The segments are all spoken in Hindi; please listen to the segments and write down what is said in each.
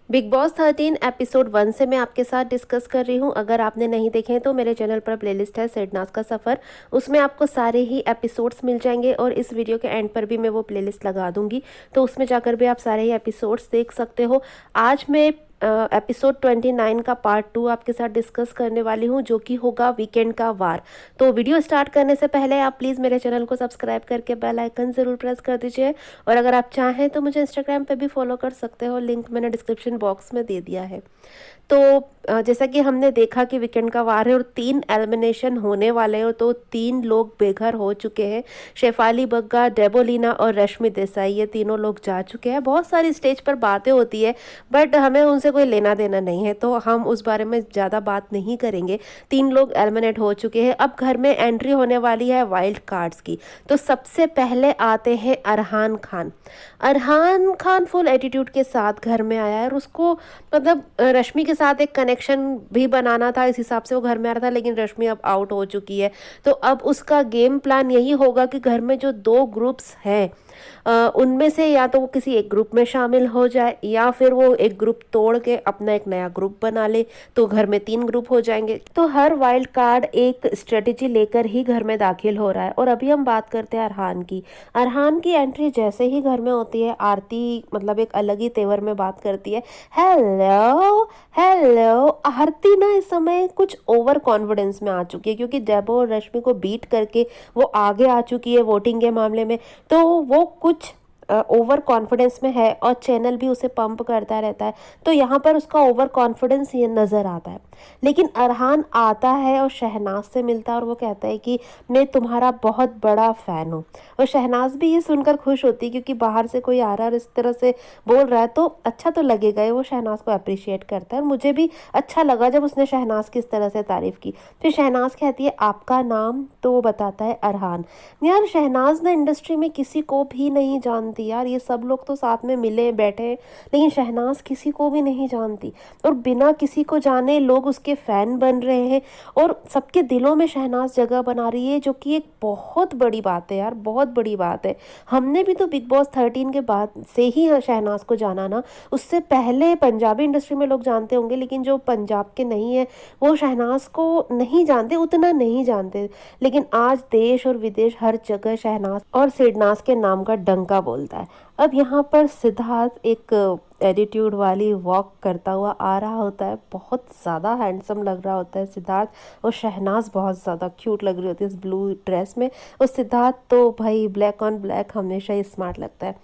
बिग बॉस 13 एपिसोड 1 से मैं आपके साथ डिस्कस कर रही हूँ। अगर आपने नहीं देखे हैं तो मेरे चैनल पर प्लेलिस्ट है सिडनास का सफ़र, उसमें आपको सारे ही एपिसोड्स मिल जाएंगे और इस वीडियो के एंड पर भी मैं वो प्लेलिस्ट लगा दूंगी, तो उसमें जाकर भी आप सारे ही एपिसोड्स देख सकते हो। आज मैं एपिसोड 29 का पार्ट 2 आपके साथ डिस्कस करने वाली हूँ, जो कि होगा वीकेंड का वार। तो वीडियो स्टार्ट करने से पहले आप प्लीज़ मेरे चैनल को सब्सक्राइब करके बेल आइकन ज़रूर प्रेस कर दीजिए, और अगर आप चाहें तो मुझे इंस्टाग्राम पे भी फॉलो कर सकते हो, लिंक मैंने डिस्क्रिप्शन बॉक्स में दे दिया है। तो जैसा कि हमने देखा कि वीकेंड का वार है और 3 एलिमिनेशन होने वाले हैं, तो 3 लोग बेघर हो चुके हैं। शेफाली बग्गा, डेबोलिना और रश्मि देसाई, ये तीनों लोग जा चुके हैं। बहुत सारी स्टेज पर बातें होती है, बट हमें उनसे कोई लेना देना नहीं है, तो हम उस बारे में ज़्यादा बात नहीं करेंगे। 3 लोग एलिमिनेट हो चुके हैं। अब घर में एंट्री होने वाली है वाइल्ड कार्ड्स की। तो सबसे पहले आते हैं अरहान खान। अरहान खान फुल एटीट्यूड के साथ घर में आया है और उसको मतलब रश्मि के साथ एक कनेक्शन भी बनाना था, इस हिसाब से वो घर में आ रहा था, लेकिन रश्मि अब आउट हो चुकी है। तो अब उसका गेम प्लान यही होगा कि घर में जो 2 ग्रुप्स हैं उनमें से या तो वो किसी एक ग्रुप में शामिल हो जाए, या फिर वो एक ग्रुप तोड़ के अपना एक नया ग्रुप बना ले, तो घर में 3 ग्रुप हो जाएंगे। तो हर वाइल्ड कार्ड एक स्ट्रेटेजी लेकर ही घर में दाखिल हो रहा है। और अभी हम बात करते हैं अरहान की। अरहान की एंट्री जैसे ही घर में होती है, आरती मतलब एक अलग ही तेवर में बात करती है, हेलो हेलो। आरती ना इस समय कुछ ओवर कॉन्फिडेंस में आ चुकी है, क्योंकि डेबो और रश्मि को बीट करके वो आगे आ चुकी है वोटिंग के मामले में। तो वो कुछ ओवर कॉन्फिडेंस में है और चैनल भी उसे पंप करता रहता है, तो यहाँ पर उसका ओवर कॉन्फिडेंस ये नज़र आता है। लेकिन अरहान आता है और शहनाज से मिलता है और वो कहता है कि मैं तुम्हारा बहुत बड़ा फ़ैन हूँ। और शहनाज भी ये सुनकर खुश होती है, क्योंकि बाहर से कोई आ रहा है और इस तरह से बोल रहा है तो अच्छा तो लगेगा ही। वो शहनाज को अप्रिशिएट करता है और मुझे भी अच्छा लगा जब उसने शहनाज की इस तरह से तारीफ़ की। फिर शहनाज कहती है आपका नाम, तो वो बताता है अरहान। यार शहनाज ने इंडस्ट्री में किसी को भी नहीं जानती यार, ये सब लोग तो साथ में मिले बैठे हैं, लेकिन शहनाज किसी को भी नहीं जानती, और बिना किसी को जाने लोग उसके फ़ैन बन रहे हैं और सबके दिलों में शहनाज जगह बना रही है, जो कि एक बहुत बड़ी बात है यार, बहुत बड़ी बात है। हमने भी तो बिग बॉस 13 के बाद से ही शहनाज को जाना ना, उससे पहले पंजाबी इंडस्ट्री में लोग जानते होंगे, लेकिन जो पंजाब के नहीं है वो शहनाज को नहीं जानते, उतना नहीं जानते। लेकिन आज देश और विदेश हर जगह शहनाज और सिडनाज के नाम का डंका बोलता है। अब यहाँ पर सिद्धार्थ एक एटीट्यूड वाली वॉक करता हुआ आ रहा होता है, बहुत ज़्यादा हैंडसम लग रहा होता है सिद्धार्थ, और शहनाज बहुत ज़्यादा क्यूट लग रही होती है इस ब्लू ड्रेस में, और सिद्धार्थ तो भाई ब्लैक ऑन ब्लैक हमेशा ही स्मार्ट लगता है।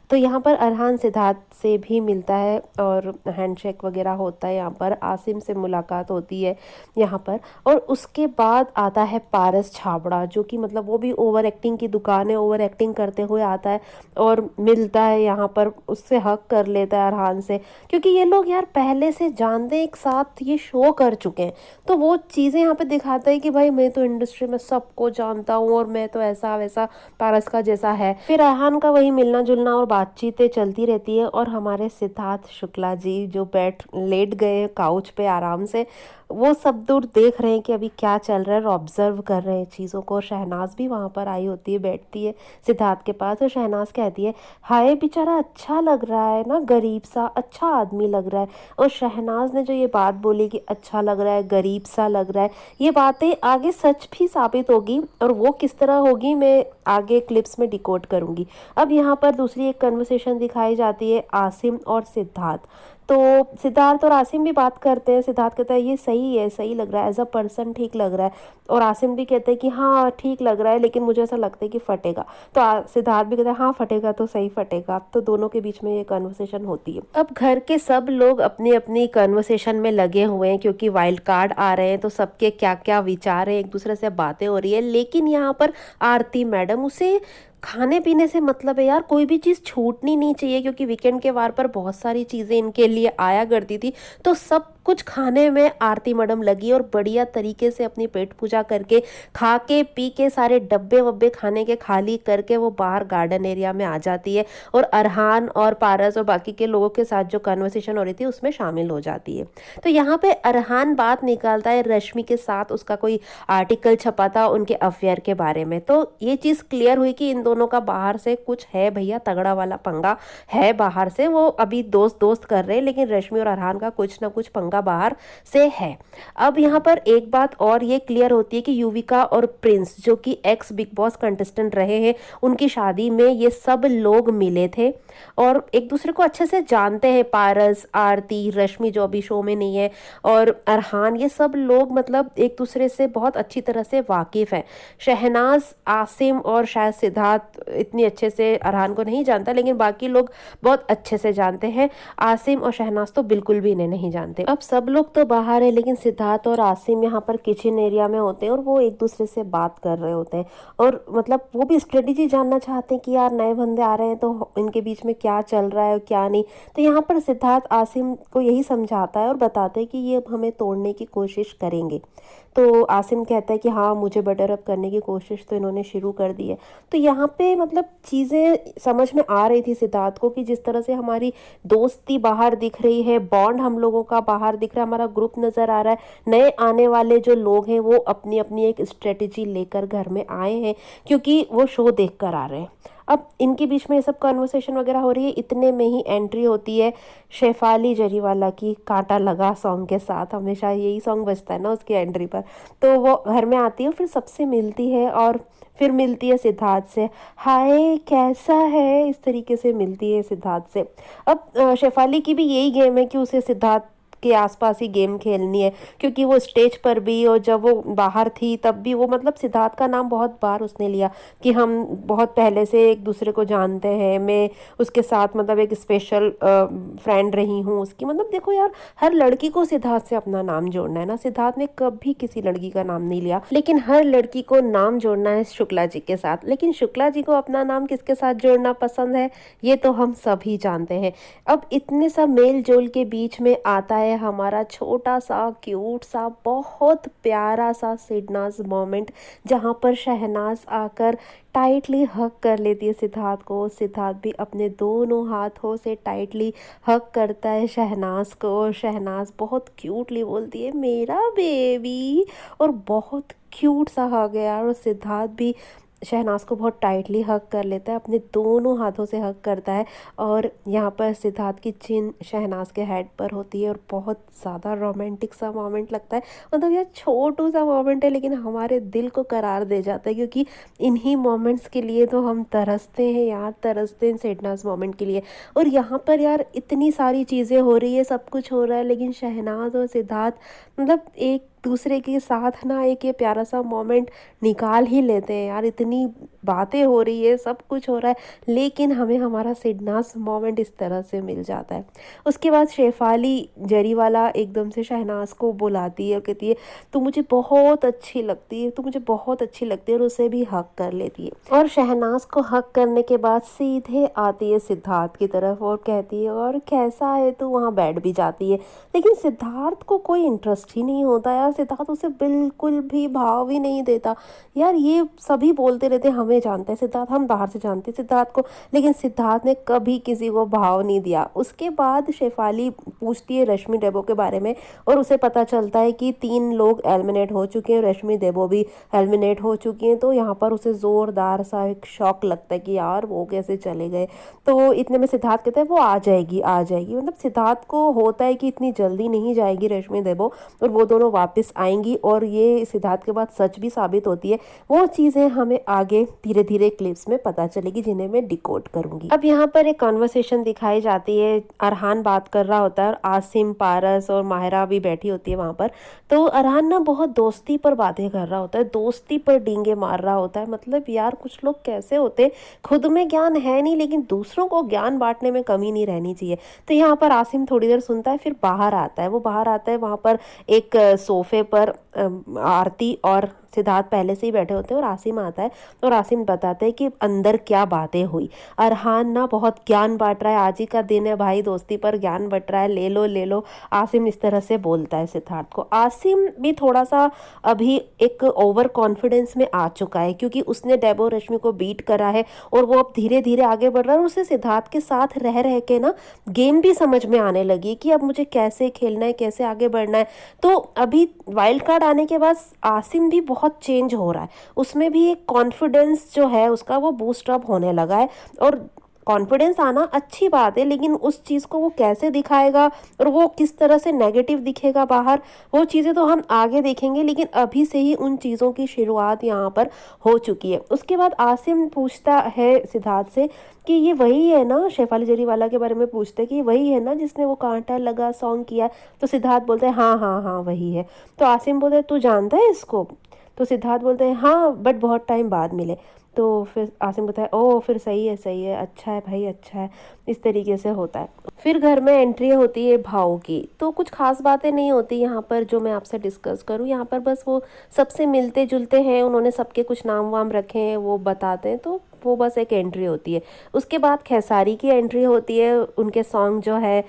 तो यहाँ पर अरहान सिद्धार्थ से भी मिलता है और हैंडशेक वगैरह होता है। यहाँ पर आसिम से मुलाकात होती है यहाँ पर, और उसके बाद आता है पारस छाबड़ा, जो कि मतलब वो भी ओवर एक्टिंग की दुकान है, ओवर एक्टिंग करते हुए आता है और मिलता है यहाँ पर, उससे हक कर लेता है अरहान से, क्योंकि ये लोग यार पहले से जानते हैं, एक साथ ये शो कर चुके हैं, तो वो चीज़ें यहाँ पे दिखाता है कि भाई मैं तो इंडस्ट्री में सबको जानता हूँ और मैं तो ऐसा वैसा पारस का जैसा है। फिर अरहान का वही मिलना जुलना और बातचीतें चलती रहती है, और हमारे सिद्धार्थ शुक्ला जी जो लेट गए काउच पे आराम से, वो सब दूर देख रहे हैं कि अभी क्या चल रहा है, और ऑब्जर्व कर रहे हैं चीज़ों को। शहनाज भी वहाँ पर आई होती है, बैठती है सिद्धार्थ के पास, और शहनाज कहती है हाय बेचारा अच्छा लग रहा है ना, गरीब सा अच्छा आदमी लग रहा है। और शहनाज ने जो ये बात बोली कि अच्छा लग रहा है, गरीब सा लग रहा है, ये बातें आगे सच भी साबित होगी, और वो किस तरह होगी मैं आगे क्लिप्स में डिकोड करूँगी। अब यहाँ पर दूसरी एक कन्वर्सेशन दिखाई जाती है आसिम और सिद्धार्थ। तो सिद्धार्थ और आसिम भी बात करते हैं। सिद्धार्थ कहता है ये सही है, सही लग रहा है, एज अ पर्सन ठीक लग रहा है, और आसिम भी कहते हैं कि हाँ ठीक लग रहा है, लेकिन मुझे ऐसा लगता है कि फटेगा। तो सिद्धार्थ भी कहता है हाँ फटेगा तो सही फटेगा। तो दोनों के बीच में ये कन्वर्सेशन होती है। अब घर के सब लोग अपनी अपनी कन्वर्सेशन में लगे हुए हैं, क्योंकि वाइल्ड कार्ड आ रहे हैं, तो सबके क्या क्या विचार हैं, एक दूसरे से बातें हो रही है। लेकिन यहाँ पर आरती मैडम, उसे खाने पीने से मतलब है यार, कोई भी चीज़ छूटनी नहीं चाहिए, क्योंकि वीकेंड के वार पर बहुत सारी चीज़ें इनके लिए आया करती थी, तो सब कुछ खाने में आरती मैडम लगी और बढ़िया तरीके से अपनी पेट पूजा करके खा के पी के सारे डब्बे वब्बे खाने के खाली करके वो बाहर गार्डन एरिया में आ जाती है और अरहान और पारस और बाकी के लोगों के साथ जो कन्वर्सेशन हो रही थी उसमें शामिल हो जाती है। तो यहाँ पे अरहान बात निकालता है रश्मि के साथ उसका कोई आर्टिकल छपा था उनके अफेयर के बारे में। तो ये चीज़ क्लियर हुई कि इन दोनों का बाहर से कुछ है भैया, तगड़ा वाला पंगा है बाहर से। वो अभी दोस्त दोस्त कर रहे हैं लेकिन रश्मि और अरहान का कुछ ना कुछ पंगा बाहर से है। अब यहाँ पर एक बात और ये क्लियर होती है कि युविका और प्रिंस जो कि एक्स बिग बॉस कंटेस्टेंट रहे हैं, उनकी शादी में ये सब लोग मिले थे और एक दूसरे को अच्छे से जानते हैं। पारस, आरती, रश्मि जो अभी शो में नहीं है और अरहान, ये सब लोग मतलब एक दूसरे से बहुत अच्छी तरह से वाकिफ है। शहनाज, आसिम और शायद सिद्धार्थ इतनी अच्छे से अरहान को नहीं जानता लेकिन बाकी लोग बहुत अच्छे से जानते हैं। आसिम और शहनाज तो बिल्कुल भी इन्हें नहीं जानते। अब सब लोग तो बाहर है लेकिन सिद्धार्थ और आसिम यहाँ पर किचन एरिया में होते हैं और वो एक दूसरे से बात कर रहे होते हैं और मतलब वो भी स्ट्रेटेजी जानना चाहते हैं कि यार नए बंदे आ रहे हैं तो इनके बीच में क्या चल रहा है और क्या नहीं। तो यहाँ पर सिद्धार्थ आसिम को यही समझाता है और बताते हैं कि ये हमें तोड़ने की कोशिश करेंगे। तो आसिम कहता है कि हाँ, मुझे बेटर अप करने की कोशिश तो इन्होंने शुरू कर दी है। तो यहाँ पे मतलब चीज़ें समझ में आ रही थी सिद्धार्थ को कि जिस तरह से हमारी दोस्ती बाहर दिख रही है, बॉन्ड हम लोगों का बाहर दिख रहा है, हमारा ग्रुप नज़र आ रहा है, नए आने वाले जो लोग हैं वो अपनी अपनी एक स्ट्रेटेजी लेकर घर में आए हैं क्योंकि वो शो देख कर आ रहे हैं। अब इनके बीच में ये सब कन्वर्सेशन वगैरह हो रही है, इतने में ही एंट्री होती है शेफाली जरीवाला की, कांटा लगा सॉन्ग के साथ। हमेशा यही सॉन्ग बजता है ना उसकी एंट्री पर। तो वो घर में आती है, फिर सबसे मिलती है और फिर मिलती है सिद्धार्थ से, हाय कैसा है, इस तरीके से मिलती है सिद्धार्थ से। अब शेफाली की भी यही गेम है कि उसे सिद्धार्थ के आसपास ही गेम खेलनी है क्योंकि वो स्टेज पर भी और जब वो बाहर थी तब भी वो मतलब सिद्धार्थ का नाम बहुत बार उसने लिया कि हम बहुत पहले से एक दूसरे को जानते हैं, मैं उसके साथ मतलब एक स्पेशल फ्रेंड रही हूँ उसकी। मतलब देखो यार, हर लड़की को सिद्धार्थ से अपना नाम जोड़ना है ना। सिद्धार्थ ने कभी किसी लड़की का नाम नहीं लिया लेकिन हर लड़की को नाम जोड़ना है शुक्ला जी के साथ। लेकिन शुक्ला जी को अपना नाम किसके साथ जोड़ना पसंद है ये तो हम सभी जानते हैं। अब इतने सब मेल जोल के बीच में आता है हमारा छोटा सा क्यूट सा बहुत प्यारा सा सिडनाज मोमेंट जहाँ पर शहनाज आकर टाइटली हग कर लेती है सिद्धार्थ को। सिद्धार्थ भी अपने दोनों हाथों से टाइटली हग करता है शहनाज को और शहनाज बहुत क्यूटली बोलती है मेरा बेबी, और बहुत क्यूट सा हग है यार। और सिद्धार्थ भी शहनाज को बहुत टाइटली हग कर लेता है, अपने दोनों हाथों से हग करता है और यहाँ पर सिद्धार्थ की चिन शहनाज के हेड पर होती है और बहुत ज़्यादा रोमांटिक सा मोमेंट लगता है। मतलब यह छोटू सा मोमेंट है लेकिन हमारे दिल को करार दे जाता है क्योंकि इन्हीं मोमेंट्स के लिए तो हम तरसते हैं यार, तरसते हैं शहनाज मोमेंट के लिए। और यहाँ पर यार इतनी सारी चीज़ें हो रही है, सब कुछ हो रहा है लेकिन शहनाज और सिद्धार्थ मतलब एक दूसरे के साथ ना एक ये प्यारा सा मोमेंट निकाल ही लेते हैं यार। इतनी बातें हो रही है, सब कुछ हो रहा है लेकिन हमें हमारा सिडनास मोमेंट इस तरह से मिल जाता है। उसके बाद शेफाली जरीवाला एकदम से शहनाज को बुलाती है और कहती है तू मुझे बहुत अच्छी लगती है, तू मुझे बहुत अच्छी लगती है, और उसे भी हक कर लेती है। और शहनाज को हक करने के बाद सीधे आती है सिद्धार्थ की तरफ और कहती है और कैसा है तू, वहाँ बैठ भी जाती है। लेकिन सिद्धार्थ को कोई इंटरेस्ट ही नहीं होता यार, सिद्धार्थ उसे बिल्कुल भी भाव ही नहीं देता यार। ये सभी बोलते रहते हमें जानते हैं सिद्धार्थ, हम बाहर से जानते हैं सिद्धार्थ को, लेकिन सिद्धार्थ ने कभी किसी को भाव नहीं दिया। उसके बाद शेफाली पूछती है रश्मि देबो के बारे में और उसे पता चलता है कि 3 लोग एलिमिनेट हो चुके हैं, रश्मि देबो भी एलिमिनेट हो चुकी हैं। तो यहाँ पर उसे ज़ोरदार सा एक शॉक लगता है कि यार वो कैसे चले गए। तो इतने में सिद्धार्थ कहता है वो आ जाएगी आ जाएगी। मतलब सिद्धार्थ को होता है कि इतनी जल्दी नहीं जाएगी रश्मि देबो और वो दोनों वापस आएंगी, और ये सिद्धार्थ के बाद सच भी साबित होती है। वो चीज़ें हमें आगे धीरे धीरे क्लिप्स में पता चलेगी जिन्हें मैं डिकोड करूंगी। अब यहाँ पर एक कॉन्वर्सेशन दिखाई जाती है, अरहान बात कर रहा होता है और आसिम, पारस और माहिरा भी बैठी होती है वहाँ पर। तो अरहान ना बहुत दोस्ती पर बातें कर रहा होता है, दोस्ती पर डींगे मार रहा होता है। मतलब यार कुछ लोग कैसे होते, खुद में ज्ञान है नहीं लेकिन दूसरों को ज्ञान बांटने में कमी नहीं रहनी चाहिए। तो यहाँ पर आसिम थोड़ी देर सुनता है फिर बाहर आता है। वो बाहर आता है, वहाँ पर एक सोफे पर आरती और सिद्धार्थ पहले से ही बैठे होते हैं और आसिम आता है और आसिम बताते हैं कि अंदर क्या बातें हुई। अरहान ना बहुत ज्ञान बांट रहा है, आज ही का दिन है भाई, दोस्ती पर ज्ञान बट रहा है, ले लो ले लो, आसिम इस तरह से बोलता है सिद्धार्थ को। आसिम भी थोड़ा सा अभी एक ओवर कॉन्फिडेंस में आ चुका है क्योंकि उसने डेबो रश्मि को बीट करा है और वो अब धीरे धीरे आगे बढ़ रहा है और उसे सिद्धार्थ के साथ रह रह के ना गेम भी समझ में आने लगी कि अब मुझे कैसे खेलना है, कैसे आगे बढ़ना है। तो अभी वाइल्ड कार्ड आने के बाद आसिम भी बहुत चेंज हो रहा है, उसमें भी एक कॉन्फिडेंस जो है उसका वो बूस्ट अप होने लगा है। और कॉन्फिडेंस आना अच्छी बात है, लेकिन उस चीज़ को वो कैसे दिखाएगा और वो किस तरह से नेगेटिव दिखेगा बाहर, वो चीज़ें तो हम आगे देखेंगे, लेकिन अभी से ही उन चीज़ों की शुरुआत यहाँ पर हो चुकी है। उसके बाद आसिम पूछता है सिद्धार्थ से कि ये वही है ना, शेफाली जरीवाला के बारे में पूछते हैं कि वही है ना जिसने वो कांटा लगा सॉन्ग किया। तो सिद्धार्थ बोलते हैं हाँ हाँ हाँ वही है। तो आसिम बोलते हैं तू जानता है इसको? तो सिद्धार्थ बोलते हैं हाँ बट बहुत टाइम बाद मिले। तो फिर आसिम बताया ओ फिर सही है, अच्छा है भाई अच्छा है। इस तरीके से होता है। फिर घर में एंट्री होती है भाव की, तो कुछ खास बातें नहीं होती यहाँ पर जो मैं आपसे डिस्कस करूँ। यहाँ पर बस वो सबसे मिलते जुलते हैं, उन्होंने सबके कुछ नाम वाम रखे हैं वो बताते हैं, तो वो बस एक एंट्री होती है। उसके बाद खेसारी की एंट्री होती है, उनके सॉन्ग जो है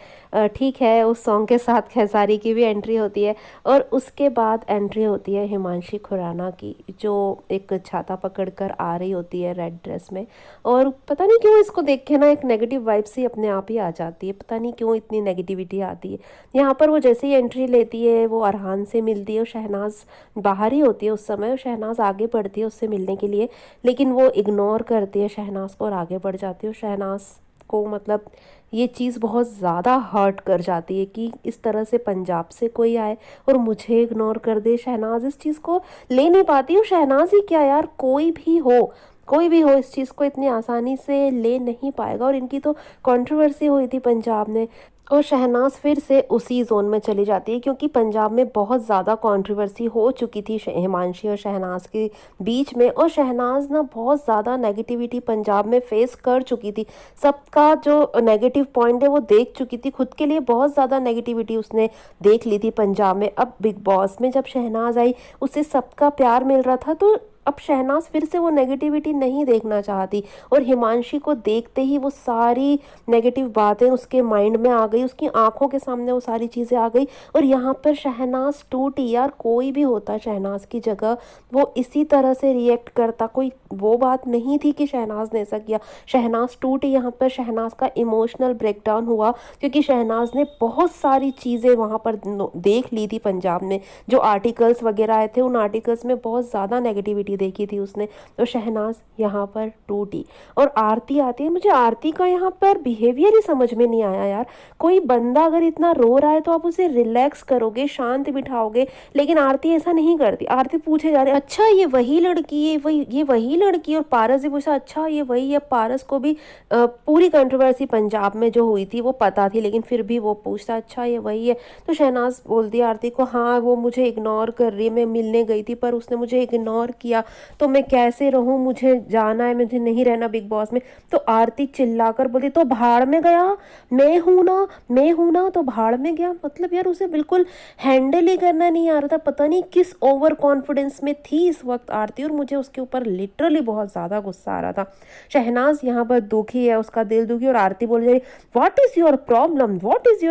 ठीक है, उस सॉन्ग के साथ खेसारी की भी एंट्री होती है। और उसके बाद एंट्री होती है हिमांशी खुराना की, जो एक छाता पकड़कर आ रही होती है रेड ड्रेस में। और पता नहीं क्यों इसको देख के ना एक नेगेटिव वाइब्स ही अपने आप ही आ जाती है, पता नहीं क्यों इतनी नेगेटिविटी आती है। यहाँ पर वो जैसे ही एंट्री लेती है वो अरहान से मिलती है और शहनाज बाहर ही होती है उस समय, और शहनाज आगे बढ़ती है उससे मिलने के लिए, लेकिन वो इग्नोर करती है शहनाज को और आगे बढ़ जाती है। और शहनाज को मतलब ये चीज़ बहुत ज़्यादा हर्ट कर जाती है कि इस तरह से पंजाब से कोई आए और मुझे इग्नोर कर दे। शहनाज इस चीज़ को ले नहीं पाती, और शहनाज ही क्या यार, कोई भी हो इस चीज़ को इतनी आसानी से ले नहीं पाएगा। और इनकी तो कंट्रोवर्सी हुई थी पंजाब में, और शहनाज फिर से उसी जोन में चली जाती है क्योंकि पंजाब में बहुत ज़्यादा कंट्रोवर्सी हो चुकी थी हिमांशी और शहनाज के बीच में। और शहनाज ना बहुत ज़्यादा नेगेटिविटी पंजाब में फेस कर चुकी थी, सबका जो नेगेटिव पॉइंट है वो देख चुकी थी, खुद के लिए बहुत ज़्यादा नेगेटिविटी उसने देख ली थी पंजाब में। अब बिग बॉस में जब शहनाज आई उसे सबका प्यार मिल रहा था, तो अब शहनाज फिर से वो नेगेटिविटी नहीं देखना चाहती, और हिमांशी को देखते ही वो सारी नेगेटिव बातें उसके माइंड में आ गई, उसकी आंखों के सामने वो सारी चीज़ें आ गई। और यहाँ पर शहनाज टूटी यार, कोई भी होता शहनाज की जगह वो इसी तरह से रिएक्ट करता, कोई वो बात नहीं थी कि शहनाज ने ऐसा किया। शहनाज टूटी, यहाँ पर शहनाज का इमोशनल ब्रेकडाउन हुआ क्योंकि शहनाज ने बहुत सारी चीज़ें वहाँ पर देख ली थी पंजाब में, जो आर्टिकल्स वगैरह आए थे उन आर्टिकल्स में बहुत ज़्यादा नेगेटिविटी देखी थी उसने। तो शहनाज यहाँ पर टूटी। और आरती आती है, मुझे आरती का यहाँ पर बिहेवियर ही समझ में नहीं आया यार। कोई बंदा अगर इतना रो रहा है तो आप उसे रिलैक्स करोगे, शांत बिठाओगे, लेकिन आरती ऐसा नहीं करती। आरती पूछे जा रहे अच्छा ये वही लड़की है, ये वही लड़की, और पारस भी पूछा अच्छा ये वही है। पारस को भी पूरी कंट्रोवर्सी पंजाब में जो हुई थी वो पता थी, लेकिन फिर भी वो पूछता अच्छा ये वही है। तो शहनाज बोलती आरती को हाँ वो मुझे इग्नोर कर रही है, मैं मिलने गई थी पर उसने मुझे इग्नोर किया, तो मैं कैसे रहूं, मुझे जाना है, मुझे नहीं रहना बिग बॉस में। तो आरती चिल्लाकर बोलती तो भाड़ में गया, मैं हूं ना तो भाड़ में गया। मतलब यार उसे बिल्कुल हैंडल ही करना नहीं आ रहा था, पता नहीं किस ओवर कॉन्फिडेंस में थी इस वक्त आरती, और मुझे उसके ऊपर लिटरली बहुत ज़्यादा गुस्सा आ रहा था। शहनाज यहाँ पर दुखी है, उसका दिल दुखी, और आरती बोल रही व्हाट इज़ योर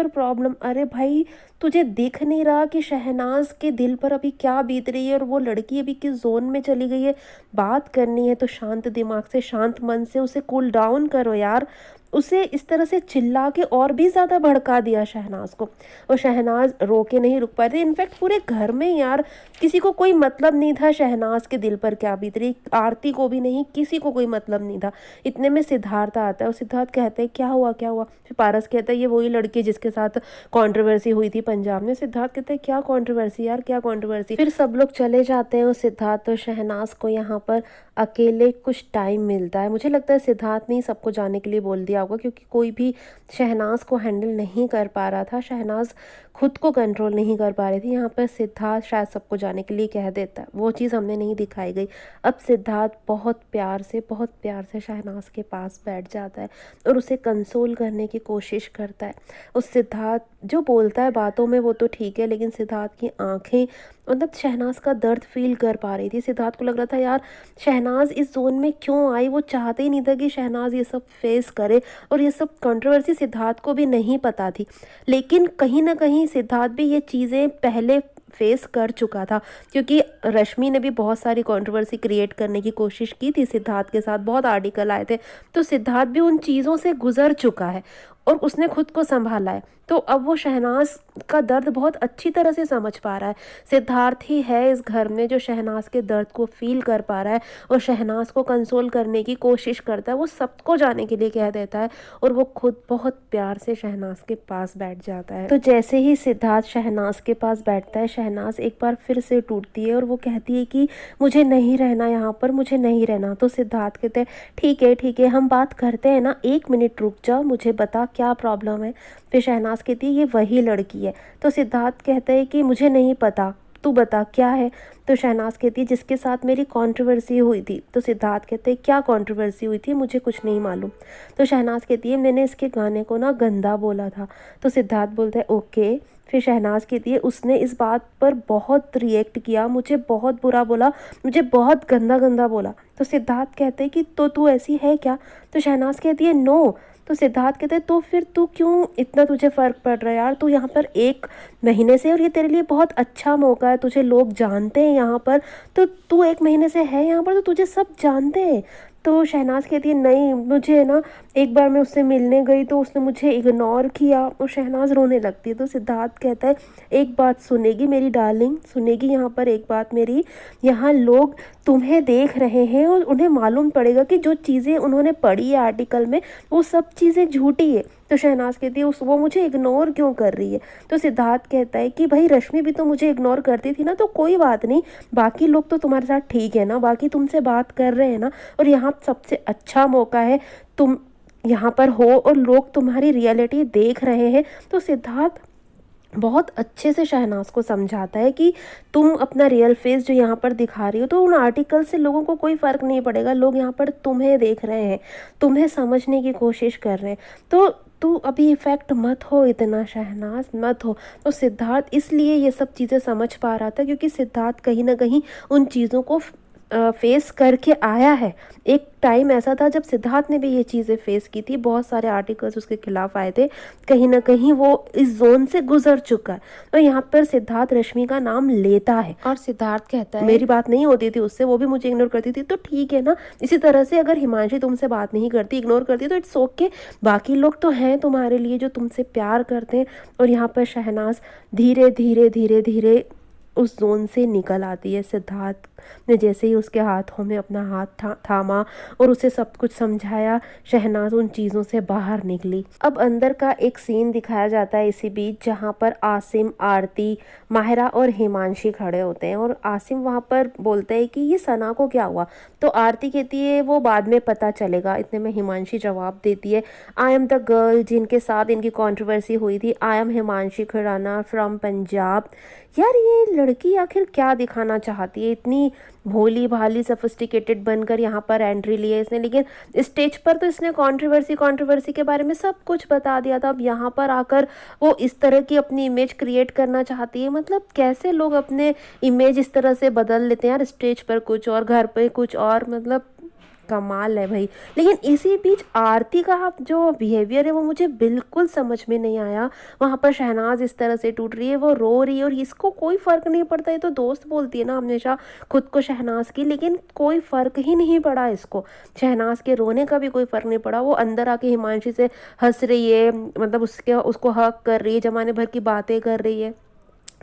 प्रॉब्लम। अरे भाई तुझे दिख नहीं रहा कि शहनाज के दिल पर अभी क्या बीत रही है, और वो लड़की अभी किस जोन में चली गई है। बात करनी है तो शांत दिमाग से, शांत मन से उसे कूल डाउन करो यार। उसे इस तरह से चिल्ला के और भी ज़्यादा भड़का दिया शहनाज को, और शहनाज रो के नहीं रुक पा रही। इनफैक्ट पूरे घर में यार किसी को कोई मतलब नहीं था शहनाज के दिल पर क्या बीत रही, आरती को भी नहीं, किसी को कोई मतलब नहीं था। इतने में सिद्धार्थ आता है और सिद्धार्थ कहते हैं क्या हुआ। फिर पारस कहता है ये वही लड़की जिसके साथ कॉन्ट्रोवर्सी हुई थी पंजाब में। सिद्धार्थ कहते हैं क्या कॉन्ट्रोवर्सी यार, क्या कॉन्ट्रोवर्सी। फिर सब लोग चले जाते हैं और सिद्धार्थ और शहनाज को यहाँ पर अकेले कुछ टाइम मिलता है। मुझे लगता है सिद्धार्थ ने ही सबको जाने के लिए बोल दिया होगा, क्योंकि कोई भी शहनाज को हैंडल नहीं कर पा रहा था, शहनाज खुद को कंट्रोल नहीं कर पा रही थी। यहाँ पर सिद्धार्थ शायद सबको जाने के लिए कह देता है, वो चीज़ हमने नहीं दिखाई गई। अब सिद्धार्थ बहुत प्यार से शहनाज के पास बैठ जाता है और उसे कंसोल करने की कोशिश करता है। उस सिद्धार्थ जो बोलता है बातों में वो तो ठीक है, लेकिन सिद्धार्थ की आंखें मतलब शहनाज का दर्द फील कर पा रही थी। सिद्धार्थ को लग रहा था यार शहनाज इस जोन में क्यों आई, वो चाहते ही नहीं था कि शहनाज ये सब फेस करे, और ये सब कंट्रोवर्सी सिद्धार्थ को भी नहीं पता थी। लेकिन कहीं ना कहीं सिद्धार्थ भी ये चीज़ें पहले फेस कर चुका था, क्योंकि रश्मि ने भी बहुत सारी कंट्रोवर्सी क्रिएट करने की कोशिश की थी सिद्धार्थ के साथ, बहुत आर्टिकल आए थे। तो सिद्धार्थ भी उन चीज़ों से गुजर चुका है और उसने खुद को संभाला है। तो अब वो शहनाज का दर्द बहुत अच्छी तरह से समझ पा रहा है। सिद्धार्थ ही है इस घर में जो शहनाज के दर्द को फील कर पा रहा है और शहनाज को कंसोल करने की कोशिश करता है। वो सबको जाने के लिए कह देता है और वो खुद बहुत प्यार से शहनाज के पास बैठ जाता है। तो जैसे ही सिद्धार्थ शहनाज के पास बैठता है, शहनाज एक बार फिर से टूटती है और वो कहती है कि मुझे नहीं रहना यहाँ पर, मुझे नहीं रहना। तो सिद्धार्थ कहते हैं ठीक है हम बात करते हैं ना, 1 मिनट रुक जा, मुझे बता क्या प्रॉब्लम है। फिर शहनाज कहती है ये वही लड़की है। तो सिद्धार्थ कहता है कि मुझे नहीं पता, तू बता क्या है। तो शहनाज कहती है जिसके साथ मेरी कंट्रोवर्सी हुई थी। तो सिद्धार्थ कहते हैं क्या कंट्रोवर्सी हुई थी, मुझे कुछ नहीं मालूम। तो शहनाज कहती है मैंने इसके गाने को ना गंदा बोला था। तो सिद्धार्थ बोलता है ओके। फिर शहनाज कहती है उसने इस बात पर बहुत रिएक्ट किया, मुझे बहुत बुरा बोला, मुझे बहुत गंदा बोला। तो सिद्धार्थ कहते हैं कि तो तू ऐसी है क्या। तो शहनाज कहती है नो। तो सिद्धार्थ कहते हैं तो फिर तू क्यों इतना तुझे फ़र्क पड़ रहा है यार, तू यहाँ पर 1 महीने से, और ये तेरे लिए बहुत अच्छा मौका है, तुझे लोग जानते हैं यहाँ पर, तो तू 1 महीने से है यहाँ पर तो तुझे सब जानते हैं। तो शहनाज कहती है नहीं, मुझे ना एक बार मैं उससे मिलने गई तो उसने मुझे इग्नोर किया, और शहनाज रोने लगती है। तो सिद्धार्थ कहता है एक बात सुनेगी मेरी डार्लिंग, सुनेगी यहाँ पर एक बात मेरी, यहाँ लोग तुम्हें देख रहे हैं और उन्हें मालूम पड़ेगा कि जो चीज़ें उन्होंने पढ़ी है आर्टिकल में वो सब चीज़ें झूठी है। तो शहनाज कहती है वो मुझे इग्नोर क्यों कर रही है। तो सिद्धार्थ कहता है कि भाई रश्मि भी तो मुझे इग्नोर करती थी ना, तो कोई बात नहीं, बाकी लोग तो तुम्हारे साथ ठीक है ना, बाकी तुमसे बात कर रहे हैं ना, और यहाँ सबसे अच्छा मौका है, तुम यहाँ पर हो और लोग तुम्हारी रियलिटी देख रहे हैं। तो सिद्धार्थ बहुत अच्छे से शहनाज को समझाता है कि तुम अपना रियल फेस जो यहाँ पर दिखा रही हो, तो उन आर्टिकल से लोगों को कोई फ़र्क नहीं पड़ेगा, लोग यहाँ पर तुम्हें देख रहे हैं, तुम्हें समझने की कोशिश कर रहे हैं, तो तू अभी इफ़ेक्ट मत हो इतना शहनाज, मत हो। तो सिद्धार्थ इसलिए ये सब चीज़ें समझ पा रहा था क्योंकि सिद्धार्थ कहीं ना कहीं उन चीज़ों को फेस करके आया है। एक टाइम ऐसा था जब सिद्धार्थ ने भी ये चीज़ें फेस की थी, बहुत सारे आर्टिकल्स उसके खिलाफ आए थे, कहीं ना कहीं वो इस जोन से गुजर चुका है। तो यहाँ पर सिद्धार्थ रश्मि का नाम लेता है और सिद्धार्थ कहता है मेरी बात नहीं होती थी उससे, वो भी मुझे इग्नोर करती थी, तो ठीक है ना। इसी तरह से अगर हिमांशी तुमसे बात नहीं करती, इग्नोर करती, तो इट्स ओके, बाकी लोग तो हैं तुम्हारे लिए जो तुमसे प्यार करते हैं। और यहाँ पर शहनाज धीरे धीरे उस जोन से निकल आती है। सिद्धार्थ ने जैसे ही उसके हाथों में अपना हाथ थामा और उसे सब कुछ समझाया, शहनाज उन चीज़ों से बाहर निकली। अब अंदर का एक सीन दिखाया जाता है इसी बीच, जहाँ पर आसिम, आरती, माहिरा और हिमांशी खड़े होते हैं और आसिम वहाँ पर बोलता है कि ये सना को क्या हुआ। तो आरती कहती है वो बाद में पता चलेगा। इतने में हिमांशी जवाब देती है आई एम द गर्ल जिनके साथ इनकी कंट्रोवर्सी हुई थी, I am Himanshi Khurana from Punjab. यार ये लड़की आखिर क्या दिखाना चाहती है, इतनी भोली भाली सफिस्टिकेटेड बनकर यहाँ पर एंट्री ली है इसने, लेकिन स्टेज पर तो इसने कंट्रोवर्सी के बारे में सब कुछ बता दिया था। अब यहाँ पर आकर वो इस तरह की अपनी इमेज क्रिएट करना चाहती है। मतलब कैसे लोग अपने इमेज इस तरह से बदल लेते हैं यार, स्टेज पर कुछ और घर पे कुछ और, मतलब कमाल है भाई। लेकिन इसी बीच आरती का जो बिहेवियर है वो मुझे बिल्कुल समझ में नहीं आया। वहाँ पर शहनाज इस तरह से टूट रही है, वो रो रही है और इसको कोई फ़र्क नहीं पड़ता। ये तो दोस्त बोलती है ना हमेशा खुद को शहनाज की, लेकिन कोई फ़र्क ही नहीं पड़ा इसको। शहनाज के रोने का भी कोई फ़र्क नहीं पड़ा। वो अंदर आके हिमांशी से हंस रही है, मतलब उसको हक कर रही है, जमाने भर की बातें कर रही है।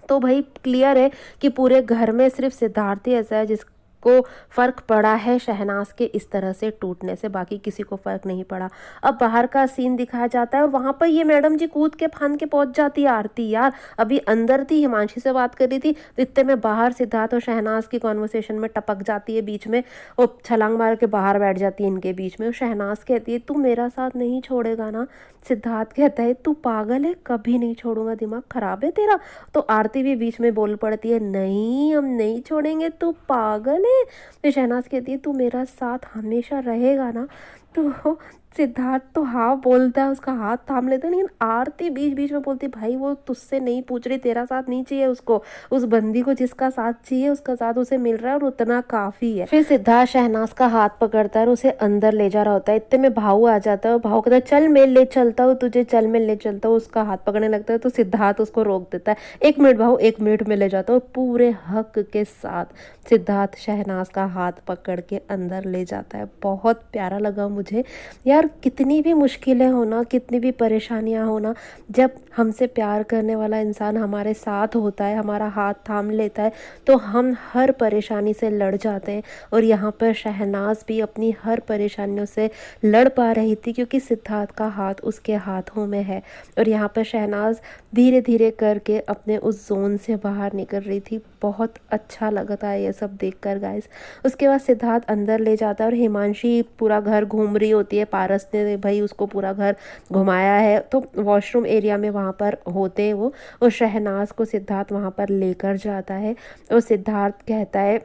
तो भाई क्लियर है कि पूरे घर में सिर्फ सिद्धार्थ ही ऐसा है जिसको को फ़र्क पड़ा है शहनाज के इस तरह से टूटने से, बाकी किसी को फ़र्क नहीं पड़ा। अब बाहर का सीन दिखाया जाता है और वहाँ पर ये मैडम जी कूद के फांद के पहुँच जाती है आरती। यार अभी अंदर थी, हिमांशी से बात कर रही थी, तो इतने में बाहर सिद्धार्थ और शहनाज की कॉन्वर्सेशन में टपक जाती है बीच में और छलांग मार के बाहर बैठ जाती है इनके बीच में। और शहनाज कहती है तू मेरा साथ नहीं छोड़ेगा ना? सिद्धार्थ कहता है तू पागल है, कभी नहीं छोड़ूंगा, दिमाग खराब है तेरा? तो आरती भी बीच में बोल पड़ती है नहीं हम नहीं छोड़ेंगे, तू पागल है। तो शहनाज कहती है तू मेरा साथ हमेशा रहेगा ना? तो सिद्धार्थ तो हाँ बोलता है, उसका हाथ थाम लेता है, लेकिन आरती बीच बीच में बोलती भाई वो तुझसे नहीं पूछ रही, तेरा साथ नहीं चाहिए उसको, उस बंदी को जिसका साथ चाहिए उसका साथ उसे मिल रहा है और उतना काफी है। फिर सिद्धार्थ शहनाज का हाथ पकड़ता है और उसे अंदर ले जा रहा होता है। इतने में भाऊ आ जाता है और भाऊ कहता है चल मैं ले चलता हूँ तुझे, चल मैं ले चलता हूँ। उसका हाथ पकड़ने लगता है तो सिद्धार्थ उसको रोक देता है, 1 मिनट भाऊ 1 मिनट में ले जाता हूँ। पूरे हक के साथ सिद्धार्थ शहनाज का हाथ पकड़ के अंदर ले जाता है। बहुत प्यारा लगा मुझे यार। कितनी भी मुश्किलें होना, कितनी भी परेशानियां होना, जब हमसे प्यार करने वाला इंसान हमारे साथ होता है, हमारा हाथ थाम लेता है, तो हम हर परेशानी से लड़ जाते हैं। और यहाँ पर शहनाज भी अपनी हर परेशानियों से लड़ पा रही थी क्योंकि सिद्धार्थ का हाथ उसके हाथों में है। और यहाँ पर शहनाज धीरे धीरे करके अपने उस जोन से बाहर निकल रही थी। बहुत अच्छा लगता है ये सब देखकर गाइस। उसके बाद सिद्धार्थ अंदर ले जाता है और हिमांशी पूरा घर घूम रही होती है, पारस ने भाई उसको पूरा घर घुमाया है, तो वॉशरूम एरिया में वहाँ पर होते हैं वो। और शहनाज को सिद्धार्थ वहाँ पर लेकर जाता है और सिद्धार्थ कहता है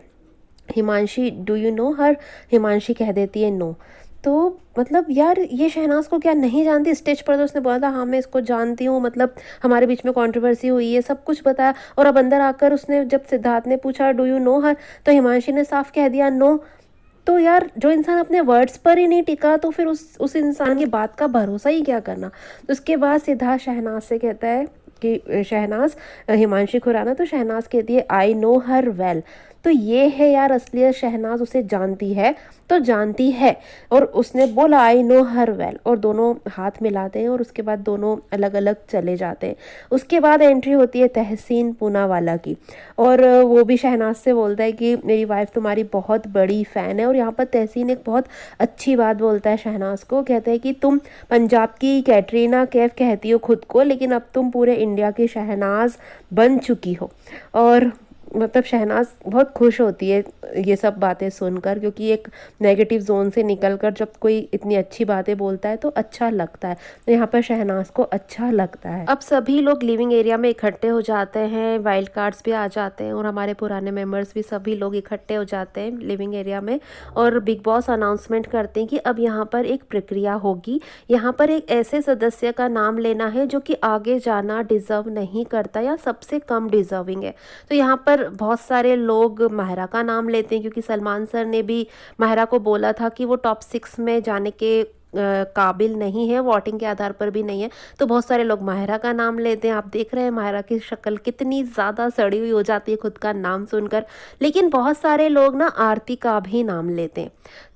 हिमांशी डू यू नो हर? हिमांशी कह देती है नो। तो मतलब यार ये शहनाज को क्या नहीं जानती? स्टेज पर तो उसने बोला था हाँ मैं इसको जानती हूँ, मतलब हमारे बीच में कंट्रोवर्सी हुई है, सब कुछ बताया। और अब अंदर आकर उसने जब सिद्धार्थ ने पूछा डू यू नो हर, तो हिमांशी ने साफ कह दिया नो। तो यार जो इंसान अपने वर्ड्स पर ही नहीं टिका तो फिर उस इंसान की बात का भरोसा ही क्या करना। तो उसके बाद सिद्धार्थ शहनाज से कहता है कि शहनाज हिमांशी खुराना, तो शहनाज कहती है आई नो हर वेल। तो ये है यार असलियत, शहनाज उसे जानती है तो जानती है। और उसने बोला आई नो हर वेल, और दोनों हाथ मिलाते हैं और उसके बाद दोनों अलग अलग चले जाते हैं। उसके बाद एंट्री होती है तहसीन पूनावाला की, और वो भी शहनाज से बोलता है कि मेरी वाइफ तुम्हारी बहुत बड़ी फ़ैन है। और यहाँ पर तहसीन एक बहुत अच्छी बात बोलता है शहनाज को, कहता है कि तुम पंजाब की कैटरीना कैफ कहती हो खुद को, लेकिन अब तुम पूरे इंडिया की शहनाज बन चुकी हो। और मतलब शहनाज बहुत खुश होती है ये सब बातें सुनकर, क्योंकि एक नेगेटिव जोन से निकलकर जब कोई इतनी अच्छी बातें बोलता है तो अच्छा लगता है। तो यहाँ पर शहनाज को अच्छा लगता है। अब सभी लोग लिविंग एरिया में इकट्ठे हो जाते हैं, वाइल्ड कार्ड्स भी आ जाते हैं और हमारे पुराने मेंबर्स भी, सभी लोग इकट्ठे हो जाते हैं लिविंग एरिया में। और बिग बॉस अनाउंसमेंट करते हैं कि अब यहाँ पर एक प्रक्रिया होगी, यहाँ पर एक ऐसे सदस्य का नाम लेना है जो कि आगे जाना डिजर्व नहीं करता या सबसे कम डिजर्विंग है। तो यहाँ पर बहुत सारे लोग माहिरा का नाम लेते हैं क्योंकि सलमान सर ने भी माहिरा को बोला था कि वो टॉप 6 में जाने के काबिल नहीं है, वोटिंग के आधार पर भी नहीं है। तो बहुत सारे लोग माहिरा का नाम लेते हैं। आप देख रहे हैं माहिरा की शक्ल कितनी ज़्यादा सड़ी हुई हो जाती है खुद का नाम सुनकर। लेकिन बहुत सारे लोग ना आरती का भी नाम लेते हैं।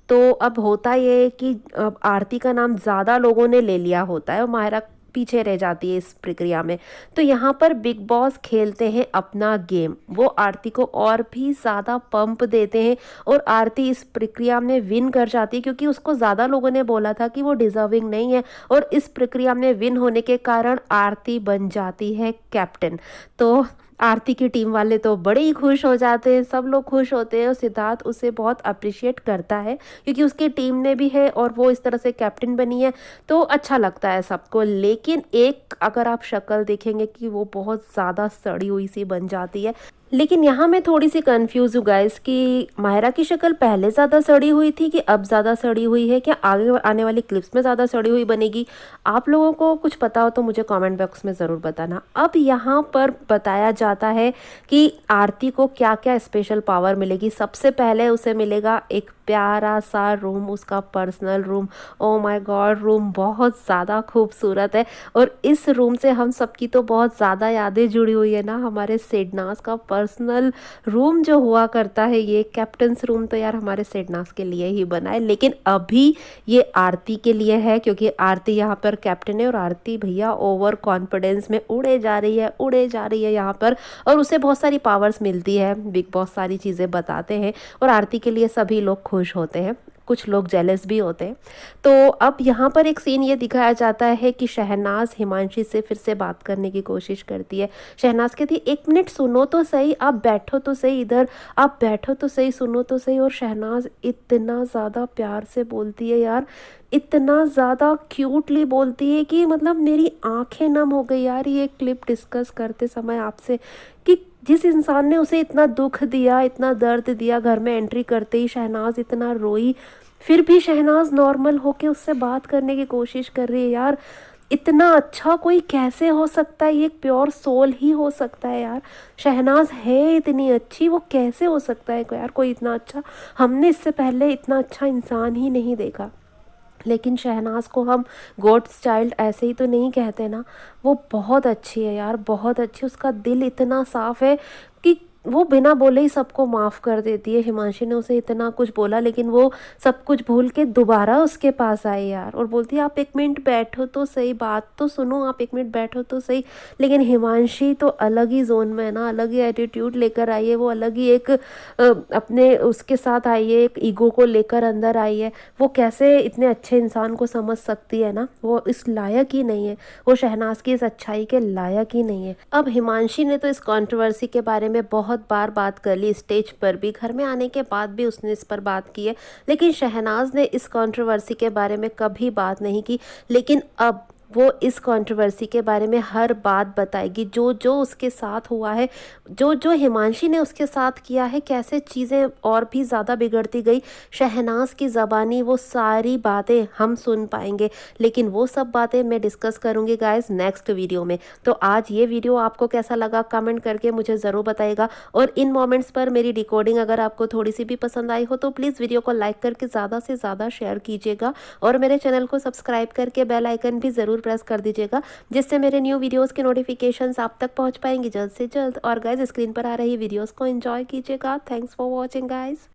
तो अब होता ये है कि अब आरती का नाम ज़्यादा लोगों ने ले लिया होता है और माहिरा पीछे रह जाती है इस प्रक्रिया में। तो यहाँ पर बिग बॉस खेलते हैं अपना गेम, वो आरती को और भी ज़्यादा पंप देते हैं और आरती इस प्रक्रिया में विन कर जाती है क्योंकि उसको ज़्यादा लोगों ने बोला था कि वो डिजर्विंग नहीं है। और इस प्रक्रिया में विन होने के कारण आरती बन जाती है कैप्टन। तो आरती की टीम वाले तो बड़े ही खुश हो जाते हैं, सब लोग खुश होते हैं और सिद्धार्थ उसे बहुत अप्रिशिएट करता है क्योंकि उसकी टीम ने भी है और वो इस तरह से कैप्टन बनी है, तो अच्छा लगता है सबको। लेकिन एक अगर आप शक्ल देखेंगे कि वो बहुत ज़्यादा सड़ी हुई सी बन जाती है। लेकिन यहाँ मैं थोड़ी सी कंफ्यूज हूँ गाइस कि माहिरा की शक्ल पहले ज़्यादा सड़ी हुई थी कि अब ज़्यादा सड़ी हुई है, क्या आगे आने वाली क्लिप्स में ज़्यादा सड़ी हुई बनेगी? आप लोगों को कुछ पता हो तो मुझे कमेंट बॉक्स में ज़रूर बताना। अब यहाँ पर बताया जाता है कि आरती को क्या क्या स्पेशल पावर मिलेगी। सबसे पहले उसे मिलेगा एक प्यारा सा रूम, उसका personal room. Oh my God, room बहुत ज़्यादा खूबसूरत है और इस रूम से हम सबकी तो बहुत ज़्यादा यादें जुड़ी हुई है ना। हमारे सिडनास का पर्सनल रूम जो हुआ करता है, ये कैप्टन्स रूम तो यार हमारे सिडनास के लिए ही बना है, लेकिन अभी ये आरती के लिए है क्योंकि आरती यहाँ पर कैप्टन है और आरती भैया ओवर कॉन्फिडेंस में उड़े जा रही है, उड़े जा रही है यहाँ पर। और उसे बहुत सारी पावर्स मिलती है, बिग बॉस सारी चीज़ें बताते हैं और आरती के लिए सभी लोग खुश होते हैं, कुछ लोग जेलस भी होते हैं। तो अब यहाँ पर एक सीन ये दिखाया जाता है कि शहनाज हिमांशी से फिर से बात करने की कोशिश करती है। शहनाज कहती है 1 मिनट सुनो तो सही, आप बैठो तो सही इधर, आप बैठो तो सही, सुनो तो सही। और शहनाज इतना ज़्यादा प्यार से बोलती है यार, इतना ज़्यादा क्यूटली बोलती है कि मतलब मेरी आंखें नम हो गई यार ये क्लिप डिस्कस करते समय आपसे, कि जिस इंसान ने उसे इतना दुख दिया, इतना दर्द दिया, घर में एंट्री करते ही शहनाज इतना रोई, फिर भी शहनाज नॉर्मल होके उससे बात करने की कोशिश कर रही है यार। इतना अच्छा कोई कैसे हो सकता है, ये एक प्योर सोल ही हो सकता है यार। शहनाज है इतनी अच्छी, वो कैसे हो सकता है यार कोई इतना अच्छा। हमने इससे पहले इतना अच्छा इंसान ही नहीं देखा। लेकिन शहनाज को हम गॉड्स चाइल्ड ऐसे ही तो नहीं कहते ना, वो बहुत अच्छी है यार, बहुत अच्छी। उसका दिल इतना साफ है कि वो बिना बोले ही सबको माफ़ कर देती है। हिमांशी ने उसे इतना कुछ बोला लेकिन वो सब कुछ भूल के दोबारा उसके पास आई यार और बोलती है आप 1 मिनट बैठो तो सही, बात तो सुनो, आप 1 मिनट बैठो तो सही। लेकिन हिमांशी तो अलग ही जोन में है ना, अलग ही एटीट्यूड लेकर आई है, वो अलग ही एक अपने उसके साथ आई है, एक ईगो को लेकर अंदर आई है। वो कैसे इतने अच्छे इंसान को समझ सकती है ना, वो इस लायक ही नहीं है, वो शहनाज की इस अच्छाई के लायक ही नहीं है। अब हिमांशी ने तो इस कंट्रोवर्सी के बारे में बहुत बार बात कर ली, स्टेज पर भी, घर में आने के बाद भी उसने इस पर बात की है, लेकिन शहनाज ने इस कंट्रोवर्सी के बारे में कभी बात नहीं की। लेकिन अब वो इस कंट्रोवर्सी के बारे में हर बात बताएगी, जो जो उसके साथ हुआ है, जो जो हिमांशी ने उसके साथ किया है, कैसे चीज़ें और भी ज़्यादा बिगड़ती गई। शहनाज की ज़बानी वो सारी बातें हम सुन पाएंगे, लेकिन वो सब बातें मैं डिस्कस करूँगी गाइस नेक्स्ट वीडियो में। तो आज ये वीडियो आपको कैसा लगा कमेंट करके मुझे ज़रूर बताइएगा। और इन मोमेंट्स पर मेरी रिकॉर्डिंग अगर आपको थोड़ी सी भी पसंद आई हो तो प्लीज़ वीडियो को लाइक करके ज़्यादा से ज़्यादा शेयर कीजिएगा और मेरे चैनल को सब्सक्राइब करके बेल आइकन भी ज़रूर प्रेस कर दीजिएगा, जिससे मेरे न्यू वीडियोस के नोटिफिकेशंस आप तक पहुंच पाएंगी जल्द से जल्द। और गाइज स्क्रीन पर आ रही वीडियोस को एंजॉय कीजिएगा। Thanks for watching guys.